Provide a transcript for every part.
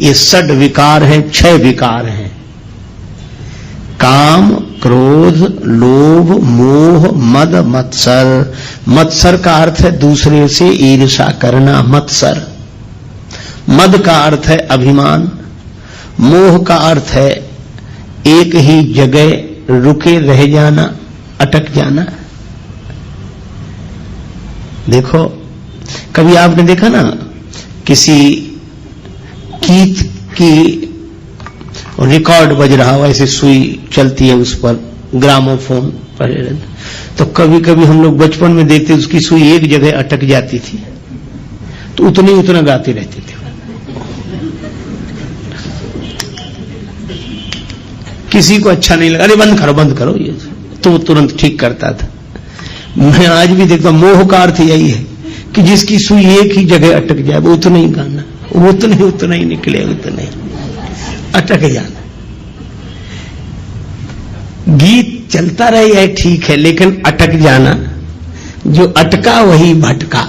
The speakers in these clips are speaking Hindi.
ये षड विकार हैं, 6 विकार हैं। काम, क्रोध, लोभ, मोह, मद, मत्सर। मत्सर का अर्थ है दूसरे से ईर्ष्या करना, मत्सर। मद का अर्थ है अभिमान। मोह का अर्थ है एक ही जगह रुके रह जाना, अटक जाना। देखो, कभी आपने देखा ना किसी गीत की रिकॉर्ड बज रहा हो, ऐसे सुई चलती है उस पर, ग्रामोफोन पर, तो कभी कभी हम लोग बचपन में देखते उसकी सुई एक जगह अटक जाती थी तो उतना गाते रहते थे। किसी को अच्छा नहीं लगा, अरे बंद करो ये, तो तुरंत ठीक करता था। मैं आज भी देखता हूं, मोह का अर्थ यही है कि जिसकी सुई एक ही जगह अटक जाए वो उतना ही गाना, उतना ही निकले, उतना ही अटक जाना। गीत चलता रहे है ठीक है, लेकिन अटक जाना, जो अटका वही भटका।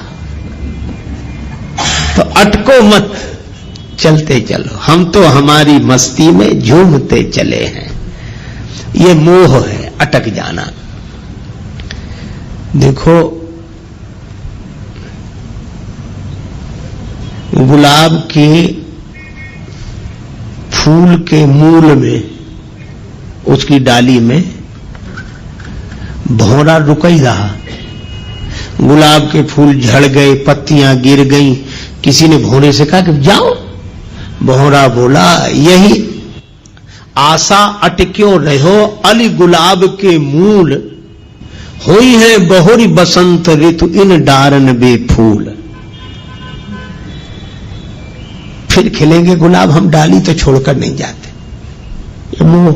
तो अटको मत, चलते चलो, हम तो हमारी मस्ती में झूमते चले हैं। ये मोह है, अटक जाना। देखो, गुलाब के फूल के मूल में, उसकी डाली में भौरा रुक ही रहा। गुलाब के फूल झड़ गए, पत्तियां गिर गईं, किसी ने भौरे से कहा कि जाओ। भौरा बोला, यही आशा अटक्यो रहो अली गुलाब के मूल, होई है बहुरी बसंत ऋतु इन डारन बेफूल। फिर खिलेंगे गुलाब, हम डाली तो छोड़कर नहीं जाते। ये मोह।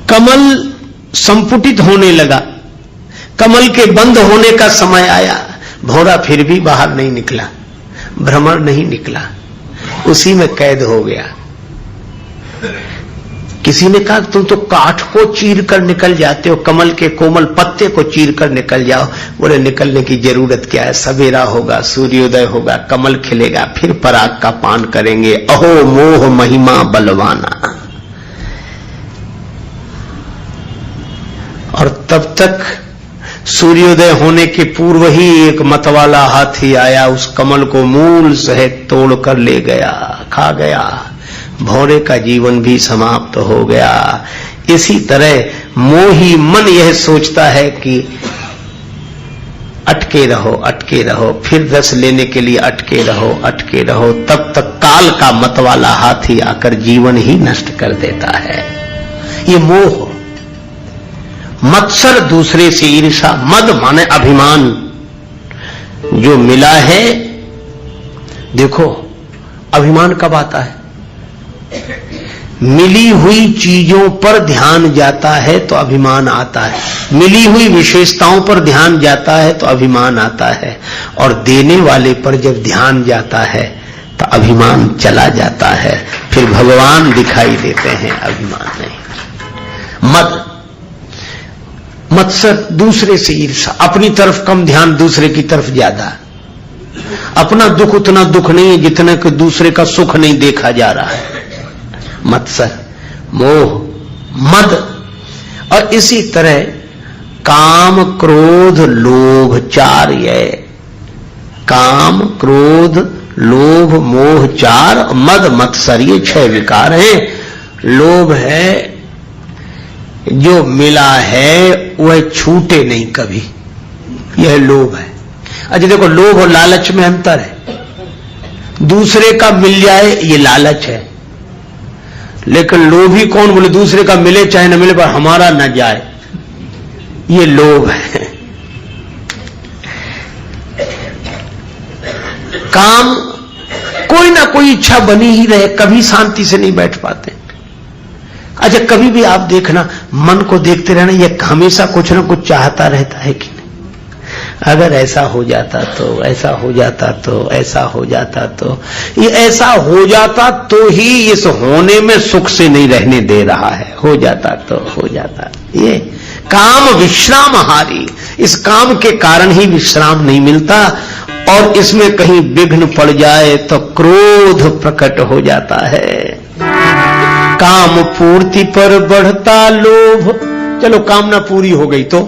कमल संपुटित होने लगा, कमल के बंद होने का समय आया, भौरा फिर भी बाहर नहीं निकला, भ्रमर नहीं निकला, उसी में कैद हो गया। किसी ने कहा तुम तो काठ को चीर कर निकल जाते हो, कमल के कोमल पत्ते को चीर कर निकल जाओ। बोले निकलने की जरूरत क्या है, सवेरा होगा, सूर्योदय होगा, कमल खिलेगा, फिर पराग का पान करेंगे। अहो मोह महिमा बलवाना। और तब तक सूर्योदय होने के पूर्व ही एक मतवाला हाथी आया, उस कमल को मूल सहित तोड़ कर ले गया, खा गया। भौरे का जीवन भी समाप्त हो गया। इसी तरह मोही मन यह सोचता है कि अटके रहो, फिर रस लेने के लिए अटके रहो, तब तक काल का मतवाला हाथी आकर जीवन ही नष्ट कर देता है। ये मोह। मत्सर दूसरे से ईर्षा, मद माने अभिमान। जो मिला है, देखो अभिमान कब आता है, मिली हुई चीजों पर ध्यान जाता है तो अभिमान आता है, मिली हुई विशेषताओं पर ध्यान जाता है तो अभिमान आता है, और देने वाले पर जब ध्यान जाता है तो अभिमान चला जाता है, फिर भगवान दिखाई देते हैं, अभिमान नहीं। मद, मत्सर दूसरे से ईर्षा, अपनी तरफ कम ध्यान, दूसरे की तरफ ज्यादा। अपना दुख उतना दुख नहीं है जितना कि दूसरे का सुख नहीं देखा जा रहा है। मत्सर, मोह, मद। और इसी तरह काम, क्रोध, लोभ, 4 ये काम, क्रोध, लोभ, मोह 4, मद, मत्सर, ये 6 विकार हैं। लोभ है, जो मिला है वह छूटे नहीं कभी, यह लोभ है। अच्छा देखो, लोभ और लालच में अंतर है। दूसरे का मिल जाए ये लालच है, लेकिन लोभी कौन, बोले दूसरे का मिले चाहे न मिले पर हमारा न जाए, ये लोभ है। काम, कोई ना कोई इच्छा बनी ही रहे, कभी शांति से नहीं बैठ पाते। अच्छा कभी भी आप देखना, मन को देखते रहना, ये हमेशा कुछ ना कुछ चाहता रहता है कि नहीं। अगर ऐसा हो जाता तो, ऐसा हो जाता तो, ऐसा हो जाता तो, ये ऐसा हो जाता तो ही इस होने में सुख से नहीं रहने दे रहा है। हो जाता तो हो जाता। ये काम विश्राम हारी, इस काम के कारण ही विश्राम नहीं मिलता। और इसमें कहीं विघ्न पड़ जाए तो क्रोध प्रकट हो जाता है। काम पूर्ति पर बढ़ता लोभ। चलो कामना पूरी हो गई तो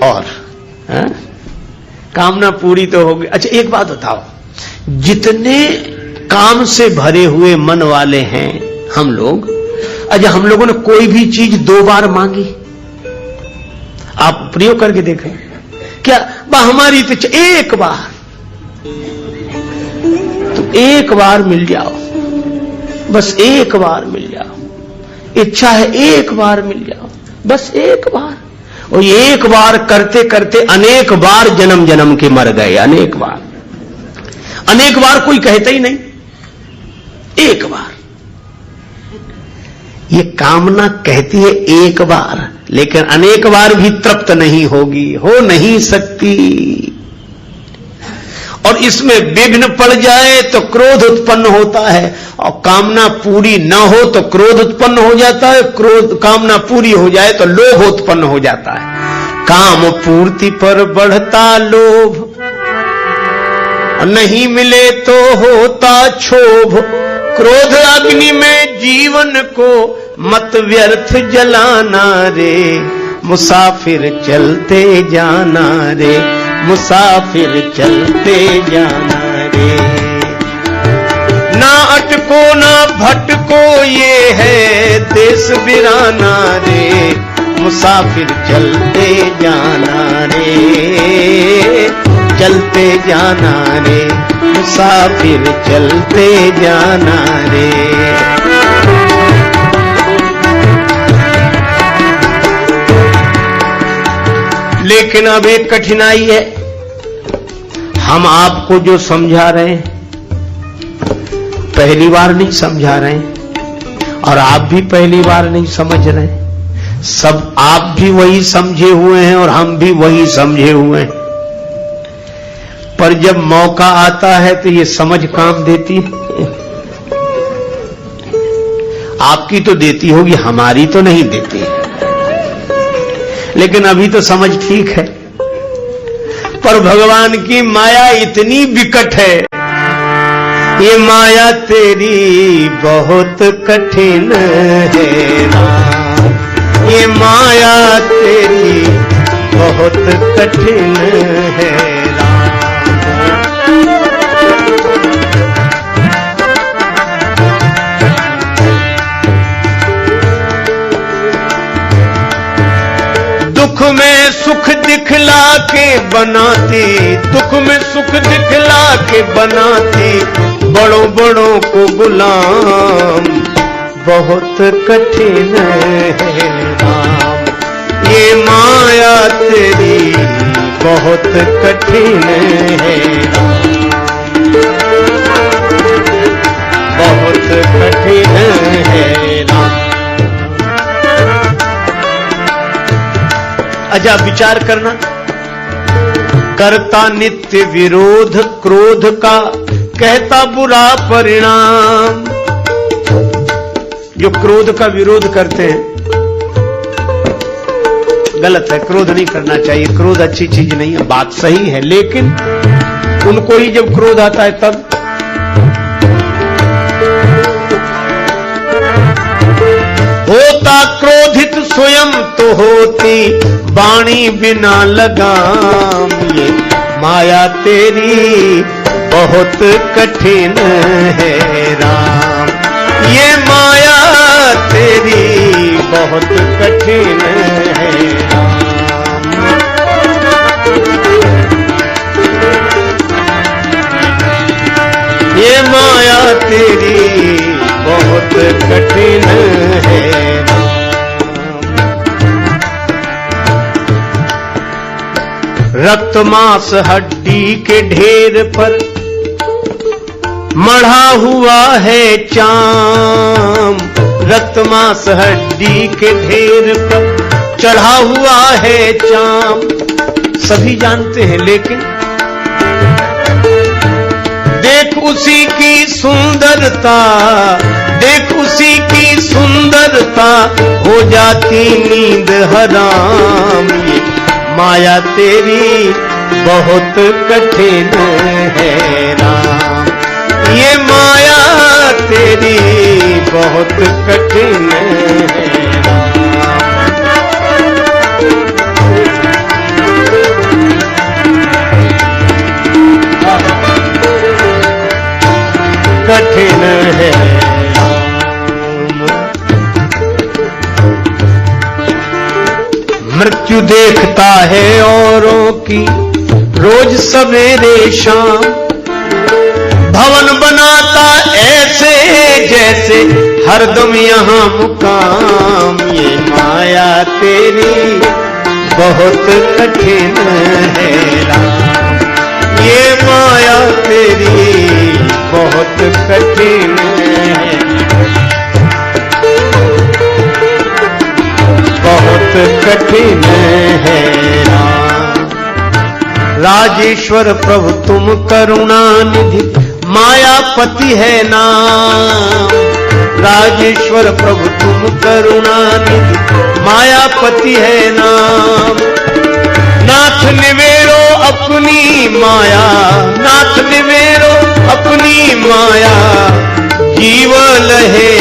और कामना पूरी तो हो गई। अच्छा एक बात बताओ, जितने काम से भरे हुए मन वाले हैं हम लोग, अच्छा हम लोगों ने कोई भी चीज 2 बार मांगी? आप प्रयोग करके देखें क्या? हमारी तो एक बार, तो एक बार मिल जाओ, बस एक बार मिल जाओ। इच्छा है एक बार मिल जाओ, बस एक बार। और एक बार करते करते अनेक बार जन्म जन्म के मर गए। अनेक बार कोई कहता ही नहीं, एक बार। ये कामना कहती है एक बार, लेकिन अनेक बार भी तृप्त नहीं होगी, हो नहीं सकती। और इसमें विघ्न पड़ जाए तो क्रोध उत्पन्न होता है, और कामना पूरी न हो तो क्रोध उत्पन्न हो जाता है, कामना पूरी हो जाए तो लोभ उत्पन्न हो जाता है। काम पूर्ति पर बढ़ता लोभ, नहीं मिले तो होता क्षोभ। क्रोध अग्नि में जीवन को मत व्यर्थ जलाना रे, मुसाफिर चलते जाना रे, मुसाफिर चलते जाना रे। ना अटको ना भटको ये है देश बिराना रे, मुसाफिर चलते जाना रे, चलते जाना रे, मुसाफिर चलते जाना रे। लेकिन अब एक कठिनाई है, हम आपको जो समझा रहे हैं पहली बार नहीं समझा रहे हैं, और आप भी पहली बार नहीं समझ रहे हैं। सब आप भी वही समझे हुए हैं और हम भी वही समझे हुए हैं। पर जब मौका आता है तो ये समझ काम देती है। आपकी तो देती होगी, हमारी तो नहीं देती। लेकिन अभी तो समझ ठीक है, पर भगवान की माया इतनी विकट है, ये माया तेरी बहुत कठिन है राम, ये माया तेरी बहुत कठिन है राम। दुख में सुख दिखला के बनाती, दुख में सुख दिखला के बनाती, बड़ों बड़ों को गुलाम बहुत कठिन है राम, ये माया तेरी बहुत कठिन है राम, बहुत कठिन है राम। अच्छा विचार करना, करता नित्य विरोध क्रोध का, कहता बुरा परिणाम। जो क्रोध का विरोध करते हैं गलत है, क्रोध नहीं करना चाहिए, क्रोध अच्छी चीज नहीं है, बात सही है। लेकिन उनको ही जब क्रोध आता है तब होता क्रोधित स्वयं तो होती वाणी बिना लगाम, ये माया तेरी बहुत कठिन है राम, ये माया तेरी बहुत कठिन है राम। ये माया तेरी बहुत कठिन है राम। रक्त मांस हड्डी के ढेर पर मढ़ा हुआ है चाम, रक्त मांस हड्डी के ढेर पर चढ़ा हुआ है चाम। सभी जानते हैं, लेकिन देख उसी की सुंदरता, देख उसी की सुंदरता, हो जाती नींद हराम, ये माया तेरी बहुत कठिन है राम, ये माया तेरी बहुत कठिन है कठिन है। मृत्यु देखता है औरों की रोज सवेरे शाम, भवन बनाता ऐसे जैसे हरदम यहाँ मुकाम, ये माया तेरी बहुत कठिन है राम, ये माया तेरी बहुत कठिन है, बहुत कठिन है राम। राजेश्वर प्रभु तुम करुणा निधि, मायापति है नाम, राजेश्वर प्रभु तुम करुणा निधि, मायापति है नाम। नाथ निवेरो अपनी माया, नाथ निवेरो अपनी माया, जीव लहे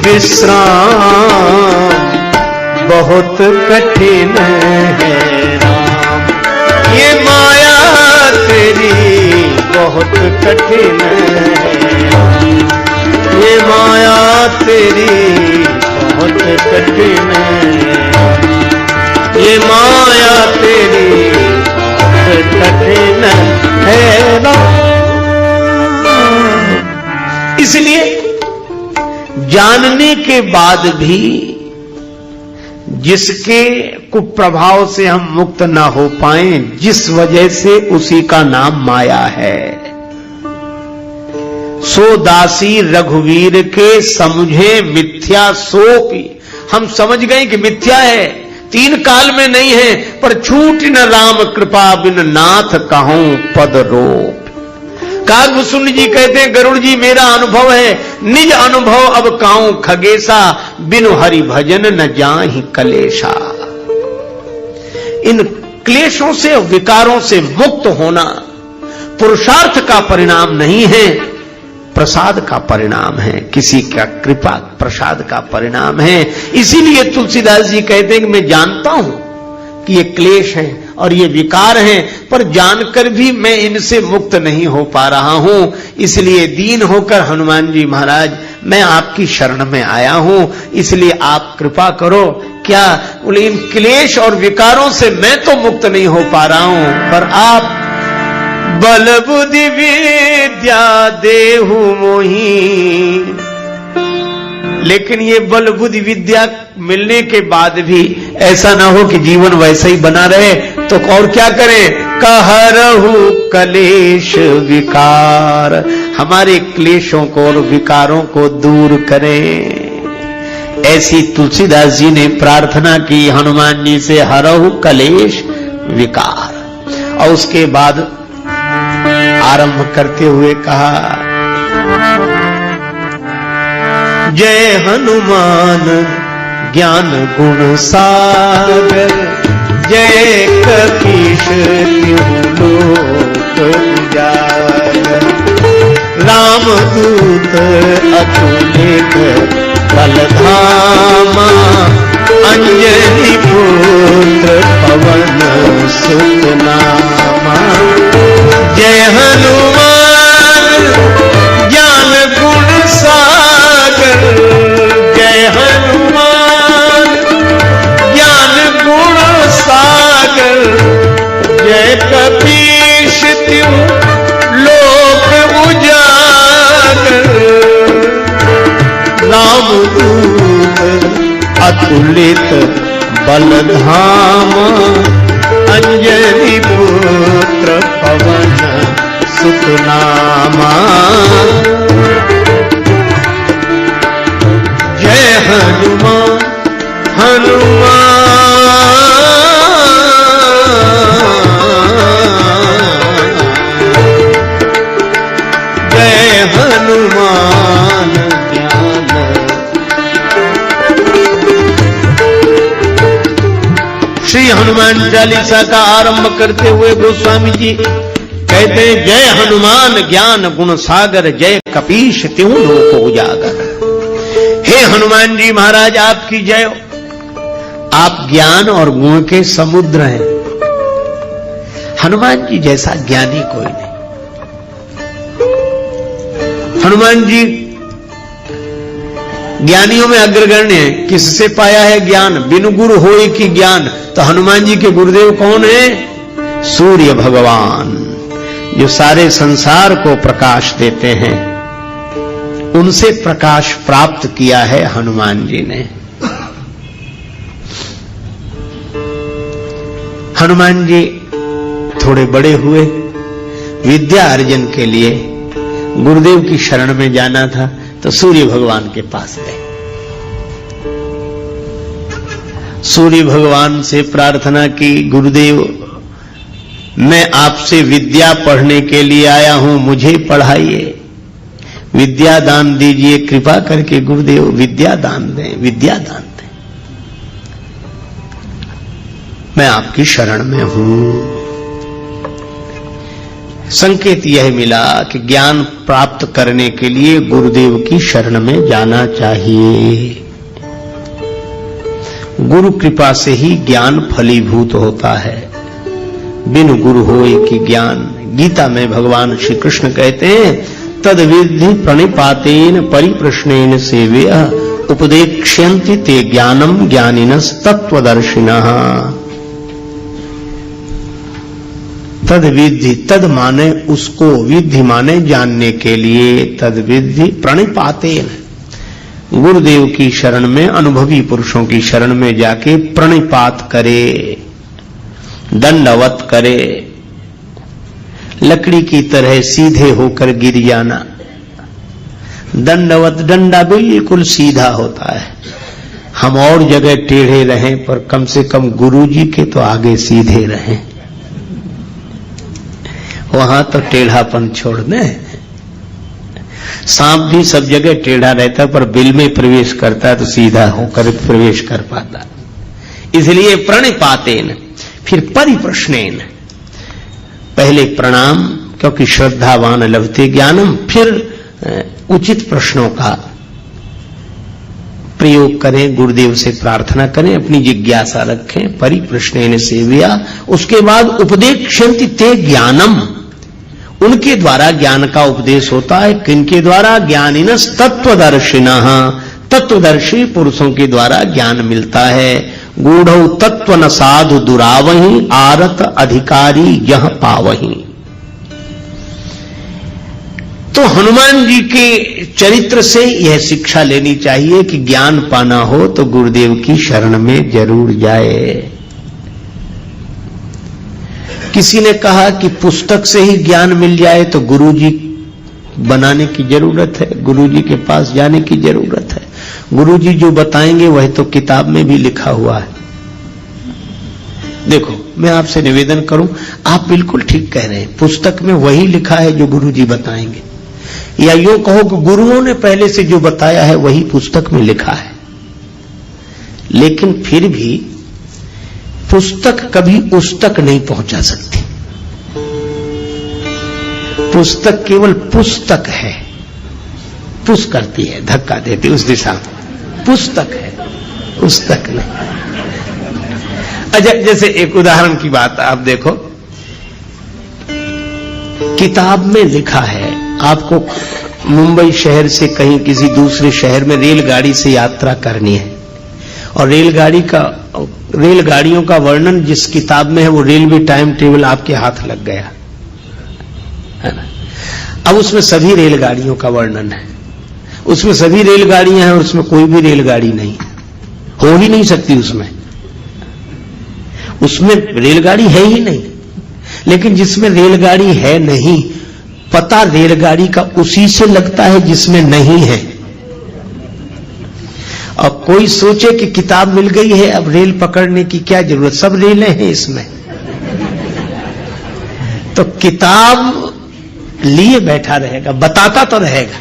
विश्राम, बहुत कठिन है राम, ये माया तेरी बहुत कठिन है, ये माया तेरी बहुत कठिन है, ये माया तेरी बहुत कठिन है राम। इसलिए जानने के बाद भी जिसके कुप्रभाव से हम मुक्त ना हो पाए, जिस वजह से उसी का नाम माया है। सो दासी रघुवीर के समझे मिथ्या सोपी, हम समझ गए कि मिथ्या है, तीन काल में नहीं है, पर छूट न राम कृपा बिन नाथ कहूं पद रोप। कागभूषण जी कहते हैं गरुड़ जी मेरा अनुभव है, निज अनुभव अब काऊं खगेसा, बिनु हरि भजन न जाहि कलेशा। इन क्लेशों से विकारों से मुक्त होना पुरुषार्थ का परिणाम नहीं है, प्रसाद का परिणाम है, किसी का कृपा प्रसाद का परिणाम है। इसीलिए तुलसीदास जी कहते हैं कि मैं जानता हूं कि ये क्लेश है और ये विकार हैं, पर जानकर भी मैं इनसे मुक्त नहीं हो पा रहा हूं। इसलिए दीन होकर हनुमान जी महाराज मैं आपकी शरण में आया हूं, इसलिए आप कृपा करो। क्या बोले, इन क्लेश और विकारों से मैं तो मुक्त नहीं हो पा रहा हूं, पर आप बल बुद्धि विद्या देहु मोही। लेकिन ये बल बुद्धि विद्या मिलने के बाद भी ऐसा ना हो कि जीवन वैसा ही बना रहे, तो और क्या करें? कहरहु कलेश विकार, हमारे क्लेशों को और विकारों को दूर करें। ऐसी तुलसीदास जी ने प्रार्थना की हनुमान जी से, हरहु कलेश विकार। और उसके बाद आरंभ करते हुए कहा, जय हनुमान ज्ञान गुण सागर, जय कपीश तिहु लोक उजागर। राम दूत अतुलित बलधामा, अंजनी पुत्र पवन सुत नामा। जय हनुमान ज्ञान गुण सागर, जय हनुमान ज्ञान गुण सागर। जय कपीश तिहु लोक उजागर। राम दूत अतुलित बलधामा, अंजनी पुत्र पवन सुत नामा। जय हनुमान हनुमान, जय हनुमान ज्ञान। श्री हनुमान हनुमान चालीसा का आरंभ करते हुए गोस्वामी जी कहते हैं, जय हनुमान ज्ञान गुण सागर, जय कपीश त्यों लोक उजागर। हे हनुमान जी महाराज आपकी जय हो। आप ज्ञान और गुण के समुद्र हैं। हनुमान जी जैसा ज्ञानी कोई नहीं। हनुमान जी ज्ञानियों में अग्रगण्य है। किससे पाया है ज्ञान? बिनु गुरु होए कि ज्ञान। तो हनुमान जी के गुरुदेव कौन है? सूर्य भगवान, जो सारे संसार को प्रकाश देते हैं। उनसे प्रकाश प्राप्त किया है हनुमान जी ने। हनुमान जी थोड़े बड़े हुए, विद्या अर्जन के लिए गुरुदेव की शरण में जाना था, तो सूर्य भगवान के पास गए। सूर्य भगवान से प्रार्थना की, गुरुदेव मैं आपसे विद्या पढ़ने के लिए आया हूं, मुझे पढ़ाइए, विद्या दान दीजिए, कृपा करके गुरुदेव विद्या दान दें, विद्या दान दें। मैं आपकी शरण में हूं। संकेत यह मिला कि ज्ञान प्राप्त करने के लिए गुरुदेव की शरण में जाना चाहिए। गुरु कृपा से ही ज्ञान फलीभूत होता है। बिनु गुरु होए कि ज्ञान। गीता में भगवान श्री कृष्ण कहते हैं, तद विद्धि प्रणिपातेन परिप्रश्नेन सेव्य उपदेक्ष्यन्ति ते ज्ञानम ज्ञानिनस् तत्वदर्शिनः। तद विधि, तद माने उसको, विधि माने जानने के लिए, तद विधि प्रणिपातेन, गुरुदेव की शरण में, अनुभवी पुरुषों की शरण में जाके प्रणिपात करे, दंडवत करे। लकड़ी की तरह सीधे होकर गिर जाना। दंडवत, डंडा बिल्कुल सीधा होता है। हम और जगह टेढ़े रहें, पर कम से कम गुरुजी के तो आगे सीधे रहें। वहां तो टेढ़ापन छोड़ दें। सांप भी सब जगह टेढ़ा रहता है, पर बिल में प्रवेश करता है तो सीधा होकर प्रवेश कर पाता। इसलिए प्रणिपातेन, फिर परिप्रश्नेन, पहले प्रणाम, क्योंकि श्रद्धावान लभते ज्ञानम, फिर उचित प्रश्नों का प्रयोग करें, गुरुदेव से प्रार्थना करें, अपनी जिज्ञासा रखें। परिप्रश्नेन सेव्या, उसके बाद उपदेक्ष्यन्ति ते ज्ञानम, उनके द्वारा ज्ञान का उपदेश होता है। किनके द्वारा? ज्ञानिनस् तत्वदर्शिनः, तत्वदर्शी पुरुषों के द्वारा ज्ञान मिलता है। गूढ़ौ तत्व न साधु दुरावहि, आरत अधिकारी यह पावहि। तो हनुमान जी के चरित्र से यह शिक्षा लेनी चाहिए कि ज्ञान पाना हो तो गुरुदेव की शरण में जरूर जाए। किसी ने कहा कि पुस्तक से ही ज्ञान मिल जाए तो गुरुजी बनाने की जरूरत है, गुरुजी के पास जाने की जरूरत है। गुरुजी जो बताएंगे वह तो किताब में भी लिखा हुआ है। देखो, मैं आपसे निवेदन करूं, आप बिल्कुल ठीक कह रहे हैं, पुस्तक में वही लिखा है जो गुरुजी बताएंगे, या यूं कहो कि गुरुओं ने पहले से जो बताया है वही पुस्तक में लिखा है। लेकिन फिर भी पुस्तक कभी उस तक नहीं पहुंचा सकती। पुस्तक केवल पुस्तक है, पुश करती है, धक्का देती उस दिशा में, पुस्तक है, पुस्तक नहीं। अच्छा, जैसे एक उदाहरण की बात आप देखो, किताब में लिखा है आपको मुंबई शहर से कहीं किसी दूसरे शहर में रेलगाड़ी से यात्रा करनी है, और रेलगाड़ियों का वर्णन जिस किताब में है वो रेलवे टाइम टेबल आपके हाथ लग गया है ना। अब उसमें सभी रेलगाड़ियों का वर्णन है, उसमें सभी रेलगाड़ियां हैं और उसमें कोई भी रेलगाड़ी नहीं, हो ही नहीं सकती उसमें रेलगाड़ी है ही नहीं। लेकिन जिसमें रेलगाड़ी है नहीं, पता रेलगाड़ी का उसी से लगता है जिसमें नहीं है। और कोई सोचे कि किताब मिल गई है, अब रेल पकड़ने की क्या जरूरत, सब रेलें हैं इसमें। तो किताब लिए बैठा रहेगा, बताता तो रहेगा,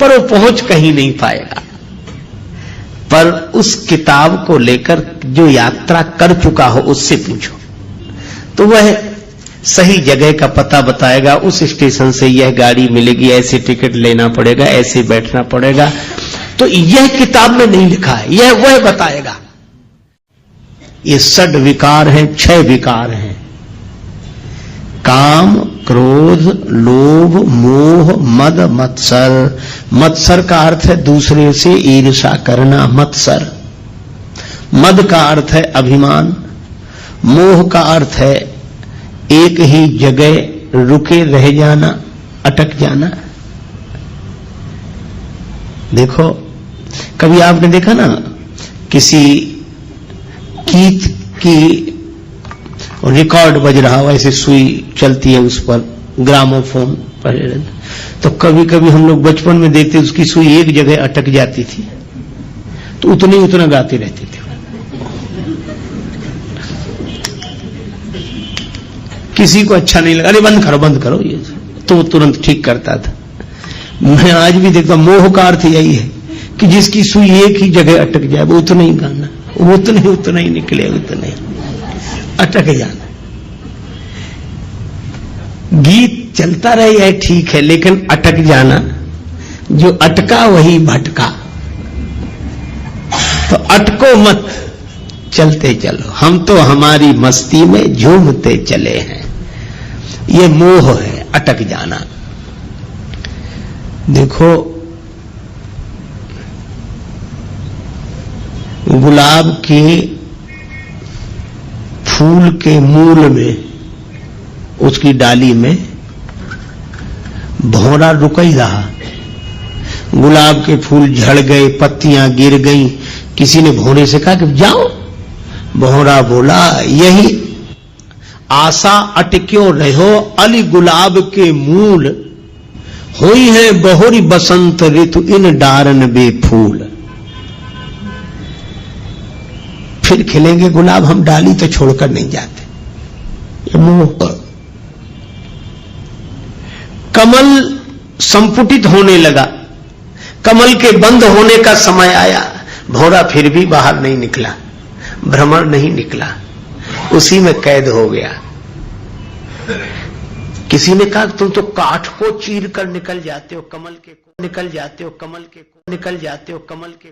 पर वो पहुंच कहीं नहीं पाएगा। पर उस किताब को लेकर जो यात्रा कर चुका हो उससे पूछो, तो वह सही जगह का पता बताएगा। उस स्टेशन से यह गाड़ी मिलेगी, ऐसे टिकट लेना पड़ेगा, ऐसे बैठना पड़ेगा। तो यह किताब में नहीं लिखा है, यह वह बताएगा। ये 6 विकार हैं, 6 विकार हैं, काम, क्रोध, लोभ, मोह, मद, मत्सर। मत्सर का अर्थ है दूसरे से ईर्ष्या करना, मत्सर। मद का अर्थ है अभिमान। मोह का अर्थ है एक ही जगह रुके रह जाना, अटक जाना। देखो, कभी आपने देखा ना किसी गीत की रिकॉर्ड बज रहा हो, ऐसे सुई चलती है उस पर, ग्रामोफोन पर, तो कभी कभी हम लोग बचपन में देखते उसकी सुई एक जगह अटक जाती थी तो उतना गाते रहते थे। किसी को अच्छा नहीं लगा, अरे बंद करो ये, तो तुरंत ठीक करता था। मैं आज भी देखता, मोह का अर्थ यही है कि जिसकी सुई एक ही जगह अटक जाए वो उतना ही गाना, उतना ही निकले, उतना ही अटक जाना। गीत चलता रहे यह ठीक है, लेकिन अटक जाना, जो अटका वही भटका। तो अटको मत, चलते चलो। हम तो हमारी मस्ती में झूमते चले हैं। ये मोह है, अटक जाना। देखो, गुलाब के फूल के मूल में, उसकी डाली में भौरा रुक ही रहा। गुलाब के फूल झड़ गए, पत्तियां गिर गईं। किसी ने भौरे से कहा कि जाओ। भौरा बोला, यही आशा अटक्यो रहो अली गुलाब के मूल, हुई है बहुरी बसंत ऋतु इन डारन बेफूल। फिर खिलेंगे गुलाब, हम डाली तो छोड़कर नहीं जाते। ये मोह। कमल संपुटित होने लगा, कमल के बंद होने का समय आया। भौरा फिर भी बाहर नहीं निकला, भ्रमण नहीं निकला, उसी में कैद हो गया। किसी ने कहा तुम तो काठ को चीर कर निकल जाते हो, कमल के निकल जाते हो, कमल के निकल जाते हो, कमल के